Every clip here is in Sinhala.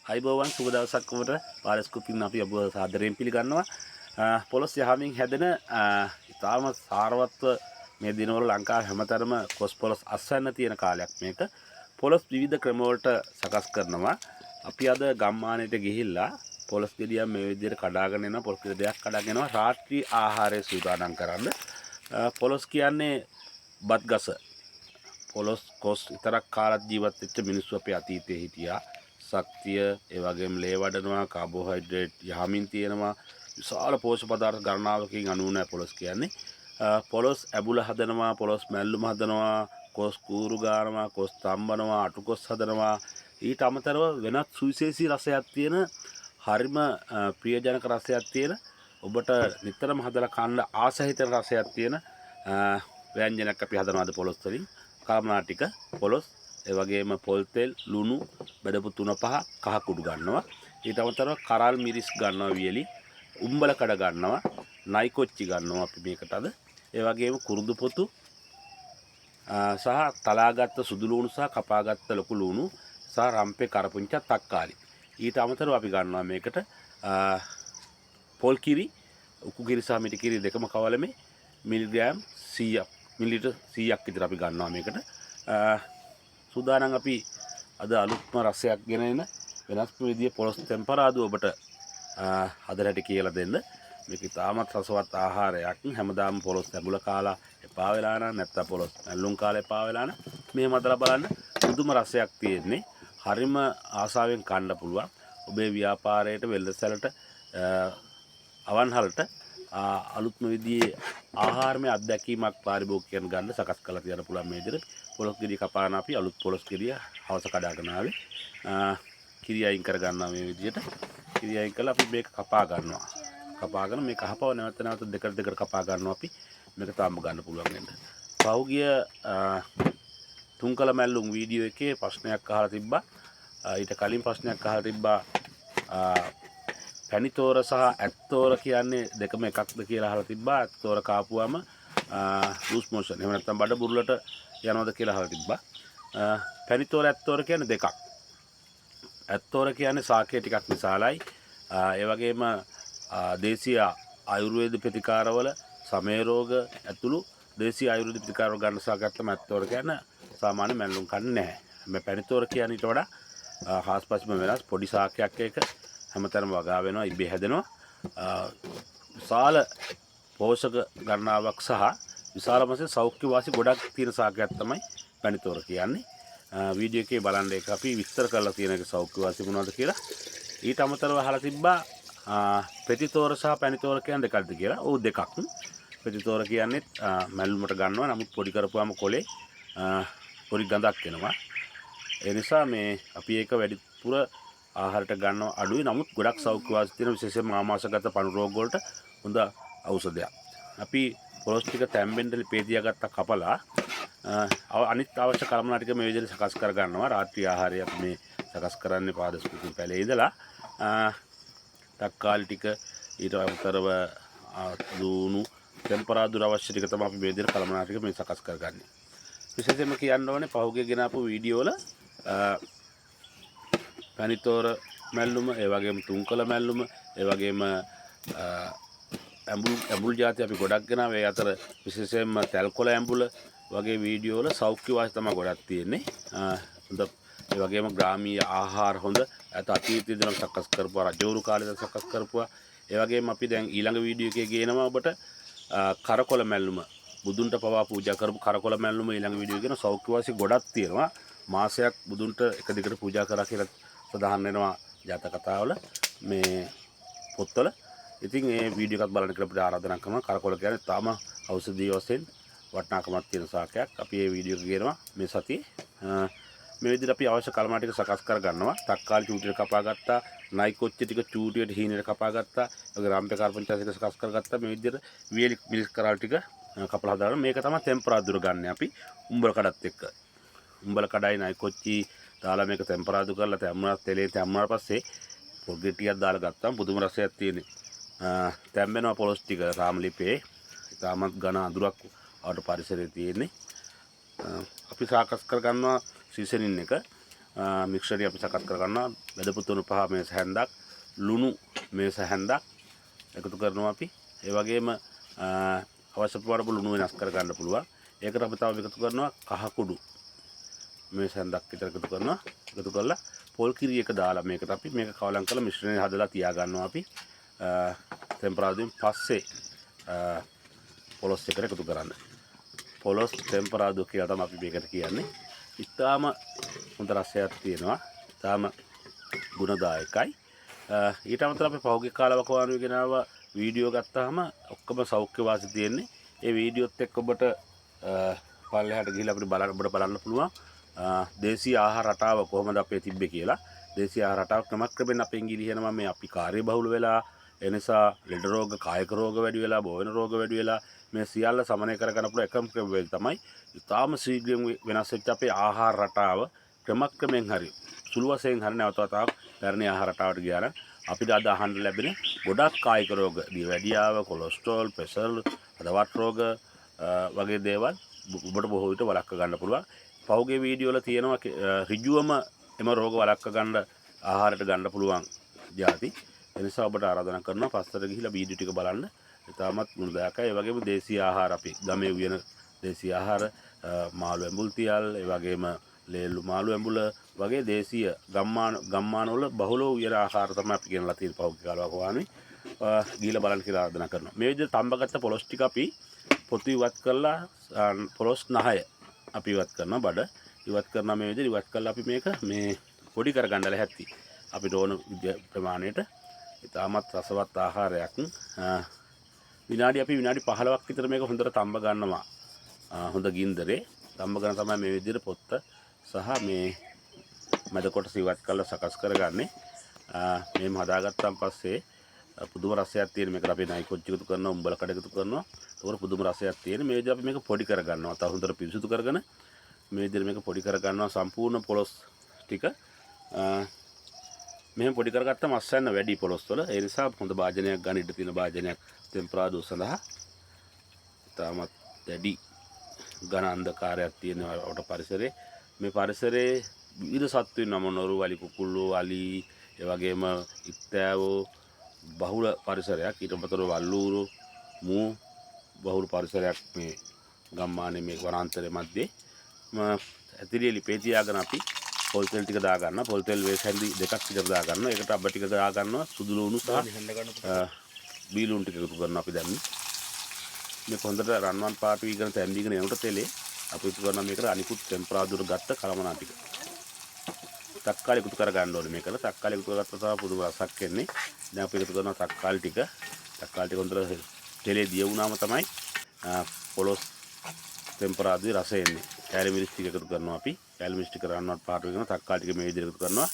අයිබෝවන් සුබ දවසක් ඔබට පාරස්කුපින් අපි ඔබ සාදරයෙන් පිළිගන්නවා. පොළොස් යහමින් හැදෙන ඉතාම සාරවත්ව මේ දිනවල ලංකාවේ හැමතැනම කොස් පොළොස් අස්වැන්න තියෙන කාලයක් මේක. පොළොස් විවිධ ක්‍රමවලට සකස් කරනවා. අපි අද ගම්මානයට ගිහිල්ලා පොළොස් ගෙඩියක් මේ විදිහට කඩාගෙන එනවා. පොළොස් ගෙඩියක් කඩාගෙන එනවා රාත්‍රී ආහාරය සූදානම් කරන්න. පොළොස් කියන්නේ බත් ගස. පොළොස් කොස් විතරක් කාලත් ජීවත් වෙච්ච මිනිස්සු අපේ අතීතයේ හිටියා. ශක්තිය ඒ වගේම ලේ වඩනවා කාබෝහයිඩ්‍රේට් යහමින් තියෙනවා විශාල පෝෂක පදාර්ථ ගණනාවකින් අණු නැහැ පොළොස් කියන්නේ පොළොස් ඇබුල හදනවා පොළොස් මැල්ලුම හදනවා කොස් කූරු ගානවා කොස් තම්බනවා අටුකොස් හදනවා ඊට අමතරව වෙනත් සුවිශේෂී රසයක් තියෙන හරිම ප්‍රියජනක රසයක් තියෙන ඔබට නිතරම හදලා කන්න ආස හිතෙන රසයක් තියෙන ව්‍යංජනයක් අපි හදනවා අද පොළොස් වලින් කාමනා ටික පොළොස් ඒ වගේම පොල් තෙල් ලුණු බඩපු 3-5 කහ කුඩු ගන්නවා ඊට අමතරව කරල් මිරිස් ගන්නවා වියලි උම්බල කඩ ගන්නවා නයි කොච්චි ගන්නවා අපි මේකට අද ඒ වගේම කුරුඳු පොතු සහ තලාගත්ත සුදු ලුණු සහ කපාගත්ත ලොකු ලුණු සහ රම්පේ කරපුංච තක්කාලි ඊට අමතරව අපි ගන්නවා මේකට පොල් කිරි උකු කිරි සහ මිටි කිරි දෙකම කවලමේ මිලිග්‍රෑම් 100ක් මිලිලිටර් 100ක් විතර අපි ගන්නවා මේකට සූදානම් අපි අද අලුත්ම රසයක් ගෙන එන වෙනස්ම විදිහේ පොළොස් ටෙම්පරාදු ඔබට හදලට කියලා දෙන්න. මේක ඉතාමත් රසවත් ආහාරයක්. හැමදාම පොළොස් ලැබුලා කාලා එපා වෙලා නැත්නම් පොළොස් මැල්ලුම් කාලා එපා වෙලා මේ මතලා බලන්න මුදුම රසයක් තියෙන්නේ. හරිම ආසාවෙන් කන්න පුළුවන්. ඔබේ ව්‍යාපාරයට වෙළඳසැලට අවන්හලට අලුත්ම විදිහේ ආහාරමය අත්දැකීමක් පාරිභෝගිකයන් ගන්න සකස් කරලා තියන්න පුළුවන් මේ විදිහට. පොළොස් ගෙඩිය කපාන අපි අලුත් පොළොස් ගෙඩිය හවස කඩාගෙන ආවේ කිරි අයින් කර ගන්නවා මේ විදිහට කිරි අයින් කළා අපි මේක කපා ගන්නවා කපාගෙන මේ කහපව නැවත දෙකට කපා ගන්නවා අපි මේක තාම ගන්න පුළුවන් වෙන්න පහුගිය තුන්කල මැල්ලුම් වීඩියෝ එකේ ප්‍රශ්නයක් අහලා තිබ්බා ඊට කලින් ප්‍රශ්නයක් අහලා තිබ්බා පැණිතෝර සහ ඇත්තෝර කියන්නේ දෙකම එකක්ද කියලා අහලා තිබ්බා ඇත්තෝර කාපුවම ලූස් මොෂන් එහෙම නැත්නම් බඩ බුරුලට යනවාද කියලා අහලා තිබ්බා. පැණිතෝර ඇත්තෝර කියන්නේ දෙකක්. ඇත්තෝර කියන්නේ ශාකය ටිකක් විශාලයි. ඒ වගේම දේශීය ආයුර්වේද ප්‍රතිකාරවල සමේ රෝග ඇතුළු දේශීය ආයුර්වේද ප්‍රතිකාරවල ගන්න ශාකයක් තමයි ඇත්තෝර කියන්නේ. සාමාන්‍ය මැල්ලුම් කන්නේ නැහැ. මේ පැණිතෝර කියන්නේ ඊට වඩා හාස්පස්ම වෙනස් පොඩි ශාකයක් එක හැමතැනම වගා වෙනවා ඉබේ හැදෙනවා. විශාල පෝෂක ගණනාවක් සහ විශාල වශයෙන් සෞඛ්‍ය වාසි ගොඩක් තියෙන ශාකයක් තමයි පැණිතෝර කියන්නේ. වීඩියෝ එකේ බලන්න ඒක අපි විස්තර කරලා තියෙන එක සෞඛ්‍ය වාසි මොනවද කියලා. ඊට අමතරව අහලා තිබ්බා පෙතිතෝර සහ පැණිතෝර කියන්නේ දෙකක්ද කියලා. ඔව් දෙකක්. පෙතිතෝර කියන්නේ මැල්ලුමට ගන්නවා. නමුත් පොඩි කරපුවාම කොලේ පොඩි ගඳක් එනවා. ඒ නිසා මේ අපි ඒක වැඩිපුර ආහාරයට ගන්නව අඩුයි. නමුත් ගොඩක් සෞඛ්‍ය වාසි තියෙන විශේෂයෙන්ම ආමාශයගත පණු රෝග වලට හොඳ ඖෂධයක්. අපි පොළොස් ටික තැම්බෙන්න පේතියා ගත්ත කපලා අනිත් අවශ්‍ය කර්මනා ටික මේ විදිහට සකස් කර ගන්නවා රාත්‍රී ආහාරය අපි මේ සකස් කරන්නේ පාදස්කුපින් පැලේ ඉඳලා තක්කාලි ටික ඊට අමතරව ලුණු ටෙම්පරාදුර අවශ්‍ය ටික තමයි අපි මේ විදිහට කර්මනා ටික මේ සකස් කරගන්නේ විශේෂයෙන්ම කියන්න ඕනේ පහුගිය ගෙන ආපු වීඩියෝ වල පැණිතෝර මැල්ලුම ඒ වගේම තුන්කල මැල්ලුම ඒ වගේම ඇඹුල් జాති අපි ගොඩක් ගෙනාවා ඒ අතර විශේෂයෙන්ම තැල්කොළ ඇඹුල වගේ වීඩියෝ වල සෞඛ්‍ය වාසි තමයි ගොඩක් තියෙන්නේ. හොඳ ඒ වගේම ග්‍රාමීය ආහාර හොඳ අතීතයේ දන සකස් කරපුවා රජවරු කාලේ සකස් කරපුවා. ඒ වගේම අපි දැන් ඊළඟ වීඩියෝ එකේ ගේනවා ඔබට කරකොළ මැල්ලුම බුදුන්ට පවා පූජා කරපු කරකොළ මැල්ලුම ඊළඟ වීඩියෝ එකේ සෞඛ්‍ය වාසි ගොඩක් තියෙනවා. මාසයක් බුදුන්ට එක දිගට පූජා කරා කියලා සඳහන් වෙනවා ජාතක කතාවල මේ පොත්වල. ඉතින් මේ වීඩියෝ එකත් බලන්න කියලා අපිට ආරාධනා කරනවා. කරකොළ කියන්නේ තාම ඖෂධීය වශයෙන් වටිනාකමක් තියෙන ශාකයක්. අපි මේ වීඩියෝ එක ගේනවා මේ සතියේ. මේ විදිහට අපි අවශ්‍ය කල්මනා ටික සකස් කර ගන්නවා. තක්කාලි චූටියට කපා ගත්තා. නයි කොච්චි ටික චූටියට හීනෙට කපා ගත්තා. ඒ වගේ රම්පේ කාර්බන්චාස් ටික සකස් කරගත්තා. මේ විදිහට වියලි මිරිස් කරල් ටික කපලා හදාගන්න. මේක තමයි ටෙම්පරාදුර ගන්න අපි උඹල කඩත් එක්ක. උඹල කඩයි නයි කොච්චි දාලා මේක ටෙම්පරාදු කරලා තැම්බුණා තෙලේ තැම්බුණාට පස්සේ පොල් ගෙඩියක් දාලා ගත්තාම පුදුම රසයක් තියෙන්නේ. තැම්බෙනවා පොළොස් ටික රාමලිපේ. ඉතාමත් ඝන අඳුරක් අපට පරිසරයේ තියෙන්නේ. අපි සාකස් කර ගන්නවා සීසනින් එක. මික්ෂරය අපි සකස් කර ගන්නවා. බෙදපු තුණු පහ මේස හැන්දක්, ලුණු මේස හැන්දක් එකතු කරනවා අපි. ඒ වගේම අවශ්‍ය ප්‍රමාණයට ලුණු වෙනස් කර ගන්න පුළුවන්. ඒකට අපි තව එකතු කරනවා කහ කුඩු මේස හැන්දක් විතර එකතු කරනවා. එකතු කරලා පොල් කිරි එක දාලා මේකට අපි මේක කවලම් කරලා මිශ්‍රණය හදලා තියා ගන්නවා අපි. ටෙම්පරාදුවෙන් පස්සේ පොලොස් එකට එකතු කරන්න. පොලොස් ටෙම්පරාදු කියලා තමයි අපි මේකට කියන්නේ. ඉතාලම හොඳ රසයක් තියෙනවා. ඉතාලම ගුණදායකයි. ඊට අමතරව අපි පහුගිය කාලේ වකවානුවේ ගෙනාව වීඩියෝ ගත්තාම ඔක්කොම සෞඛ්‍ය වාසි තියෙන්නේ. ඒ වීඩියෝත් එක්ක ඔබට පල්ලෙහාට ගිහිල්ලා අපිට බලන්න පුළුවන්. දේශීය ආහාර රටාව කොහොමද අපේ තිබ්බේ කියලා. දේශීය ආහාර රටාව ක්‍රමක්‍රමයෙන් අපෙන් ගිලිහෙනවා. මේ අපි කාර්යබහුල වෙලා ඒ නිසා ලෙඩ රෝග, කායික රෝග වැඩි වෙලා, බෝවෙන රෝග වැඩි වෙලා මේ සියල්ල සමනය කර ගන්න පුළුවන් එකම ක්‍රමවේදය තමයි ඉතාම ශීඝ්‍රයෙන් වෙනස් වෙච්ච අපේ ආහාර රටාව ක්‍රමක්‍රමයෙන් හරි සුළු වශයෙන් හරි නැවත වතාවක් පැරණි ආහාර රටාවට ගියා නම් අපිට අද අහන්න ලැබෙන ගොඩක් කායික රෝග, දියවැඩියාව, කොලෙස්ටරෝල්, ප්‍රෙෂර්, හදවත් රෝග වගේ දේවල් ඔබට බොහෝ විට වළක්වා ගන්න පුළුවන්. පහුගිය වීඩියෝ වල තියෙනවා ඍජුවම එම රෝග වළක්වා ගන්න ආහාරයට ගන්න පුළුවන් ಜಾති. ඒ නිසා ඔබට ආරාධනා කරනවා පස්සට ගිහිල්ලා වීඩියෝ ටික බලන්න. ඉතාමත් ගුණදායකයි. ඒ වගේම දේශීය ආහාර අපි ගමේ උයන දේශීය ආහාර මාළු ඇඹුල් තියල්, ඒ වගේම ලේලු මාළු ඇඹුල වගේ දේශීය ගම්මාන වල බහුලව උයන ආහාර තමයි අපි ගෙනලා තියෙන පහුගිය කාලේ වකවානුවේ. ගිහිල්ලා බලන්න කියලා ආරාධනා කරනවා. මේ විදිහට තඹගත්ත පොලොස් ටික අපි පොතු ඉවත් කරලා පොලොස් නහය අපි ඉවත් කරනවා. බඩ ඉවත් කරනවා. මේ විදිහට ඉවත් කරලා අපි මේක මේ පොඩි කරගන්න ලැහැත්ති. අපිට ඕන ප්‍රමාණයට ඉතාමත් රසවත් ආහාරයක්. විනාඩි 15ක් විතර මේක හොඳට තඹ ගන්නවා. හොඳ ගින්දරේ තඹ ගන්න තමයි මේ විදිහට පොත්ත සහ මේ මැද කොටස ඉවත් කරලා සකස් කරගන්නේ. මේම හදාගත්තාන් පස්සේ පුදුම රසයක් තියෙන මේකට අපි නයි කොච්චි එකතු කරනවා, උඹල කඩ එකතු කරනවා. ඒකවල පුදුම රසයක් තියෙන. මේ විදිහට අපි මේක පොඩි කරගන්නවා. තව හොඳට පිරිසිදු කරගෙන මේ විදිහට මේක පොඩි කරගන්නවා සම්පූර්ණ පොලොස් ටික. මෙහෙම පොඩි කරගත්තම අස්සන්න වැඩි පොලොස් වල. ඒ නිසා හොඳ භාජනයක් ගන්න ඉඩ තියෙන භාජනයක් ටෙම්පරාදු සඳහා. තාමත් දැඩි ඝන අන්ධකාරයක් තියෙනවා අපට පරිසරයේ. මේ පරිසරයේ විවිධ සත්තු ඉන්නවා. මොනොරු, වලි කුකුල්ලෝ, අලි, ඒ වගේම ඉත්තෑවෝ බහුල පරිසරයක්. ඊට අමතරව වල්ලූරු, මූ බහුල පරිසරයක් මේ ගම්මානයේ මේ වනාන්තරයේ මැද්දේ. ඇතිරිය ලිපේ තියාගෙන අපි පොල් තෙල් ටික දා ගන්නවා. පොල් තෙල් වේස් හැඳි දෙකක් විතර දා ගන්නවා. ඒකට අබ ටික දා ගන්නවා. සුදු ලුණු සහ බීලුණු ටික එකතු කරනවා අපි දැන්. මේ හොඳට රන්වන් පාට වීගෙන තැම්බීගෙන යනකොට තෙලේ අපි එකතු කරනවා මේකට අනිකුත් ටෙම්පරාදුර ගත්ත කලමනා ටික. තක්කාලි එකතු කර ගන්න ඕනේ මේකට. තක්කාලි එකතු කරගත්තා තමයි පුදුම රසක් එන්නේ. දැන් අපි එකතු කරනවා තක්කාලි ටික. තක්කාලි ටික හොඳට තෙලේ දිය වුණාම තමයි පොලොස් ටෙම්පරාදුවේ රසය එන්නේ. කැලි මිරිස් ටික එකතු කරනවා අපි. කැලි මිරිස් ටික රන්වන් පාට වීගෙන තක්කාලි ටික මේ විදිහට එකතු කරනවා.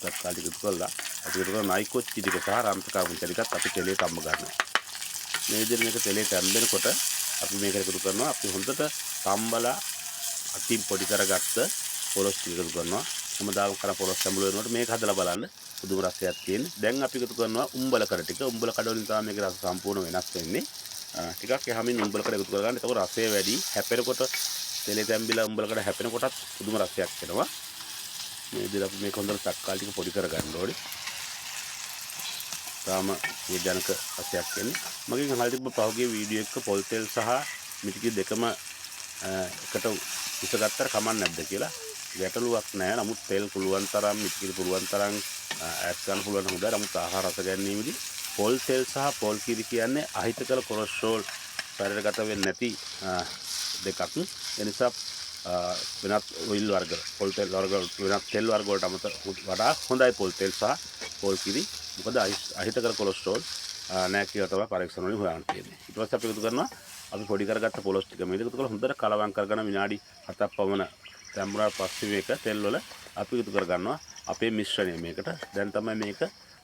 තක්කාලි ටික එකතු කරලා අපි එකතු කරන නයි කොච්චි ටික සහ රම්පකාවුන් ටිකත් අපි තෙලේ තම්බ ගන්නවා. මේ විදිහට මේක තෙලේ තැම්බෙනකොට අපි මේක එකතු කරනවා. අපි හොඳට තම්බලා අතින් පොඩි කරගත්ත පොලොස් ටික එකතු කරනවා. හැමදාම කරන පොලොස් තැඹුල වෙනකොට මේක හදලා බලන්න පුදුම රසයක් තියෙන්නේ. දැන් අපි එකතු කරනවා උඹල කඩ ටික. උඹල කඩ වලින් තමයි මේකේ රස සම්පූර්ණ වෙනස් වෙන්නේ. ටිකක් එහාමින් උඹල කඩ එකතු කරගන්න. එතකොට රසය වැඩි. හැපෙනකොට තෙලේ තැම්බිලා උඹල කඩ හැපෙනකොටත් පුදුම රසයක් එනවා. මේ විදිහට අපි මේක හොඳට තක්කාලි ටික පොඩි කරගන්න ඕනේ. තාම මේ ජනක රසයක් එන්නේ. මගෙන් අහලා තිබ්බ පහුගිය වීඩියෝ එක පොල් තෙල් සහ මිටිකි දෙකම එකට උසගත්තර කමක් නැද්ද කියලා. ගැටලුවක් නැහැ. නමුත් තෙල් පුළුවන් තරම්, මිටිකි පුළුවන් තරම් ඈඩ් කරන්න පුළුවන් හොඳයි. නමුත් ආහාර රස ගැනීමේදී පොල් තෙල් සහ පොල් කිරි කියන්නේ අහිතකර කොලෙස්ටරෝල් ශරීරගත වෙන්නේ නැති දෙකක්. ඒ නිසා වෙනත් ඔයිල් වර්ග, පොල් තෙල් වර්ග, වෙනත් තෙල් වර්ග වලට වඩා හොඳයි පොල් තෙල් සහ පොල් කිරි. මොකද අහිතකර කොලෙස්ටරෝල් නැහැ කියලා තමයි පරීක්ෂණ වලින් හොයන්න තියෙන්නේ. ඊට පස්සේ අපි එකතු කරනවා අපි පොඩි කරගත්ත පොලොස් ටික. මේක එකතු කරලා හොඳට කලවම් කරගෙන විනාඩි 7ක් පමණ තැඹුණාට පස්සේ මේක තෙල් වල අපි එකතු කරගන්නවා අපේ මිශ්‍රණය මේකට. දැන් තමයි මේක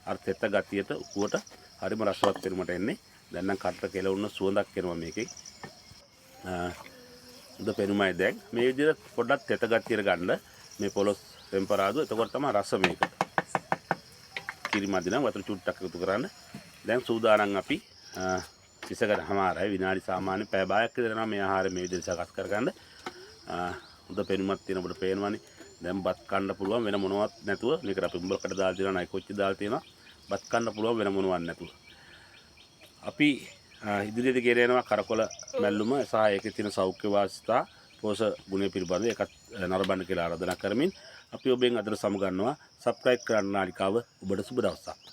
අර තෙත ගතියට උකුවට හරිම රසවත් වෙනමට එන්නේ. දැන් නම් කටට කෙලවුන සුවඳක් එනවා මේකේ. හොඳ පෙනුමයි දැන්. මේ විදිහට පොඩ්ඩක් තෙත ගතියට ගන්න මේ පොලොස් ටෙම්පරාදුව. එතකොට තමයි රස මේක. කිරිමදි නම් වතුර චුට්ටක් එකතු කරන්න. දැන් සූදානම් අපි ඉසකට හමාරයි විනාඩි සාමාන්‍ය පැය භාගයක් විතර නම් මේ ආහාර මේ විදිහට සකස් කරගන්න. හොඳ පෙනුමක් තියෙන ඔබට පේනවනේ. දැන් බත් කන්න පුළුවන් වෙන මොනවත් නැතුව. මේකට අපි උඹලකට දාලා තියෙනවා නයි කොච්චි දාලා තියෙනවා. බත් කන්න පුළුවන් වෙන මොනවත් නැතුව. අපි ඉදිරියට ගෙන යනවා කරකොල මැල්ලුම සහ ඒකේ තියෙන සෞඛ්‍ය වාස්තා පෝෂ ගුණ පිළිබඳව ඒකත් නරඹන්න කියලා ආරාධනා කරමින් අපි ඔබෙන් අදට සමුගන්නවා. සබ්ස්ක්‍රයිබ් කරන්න නාලිකාව. ඔබට සුබ දවසක්.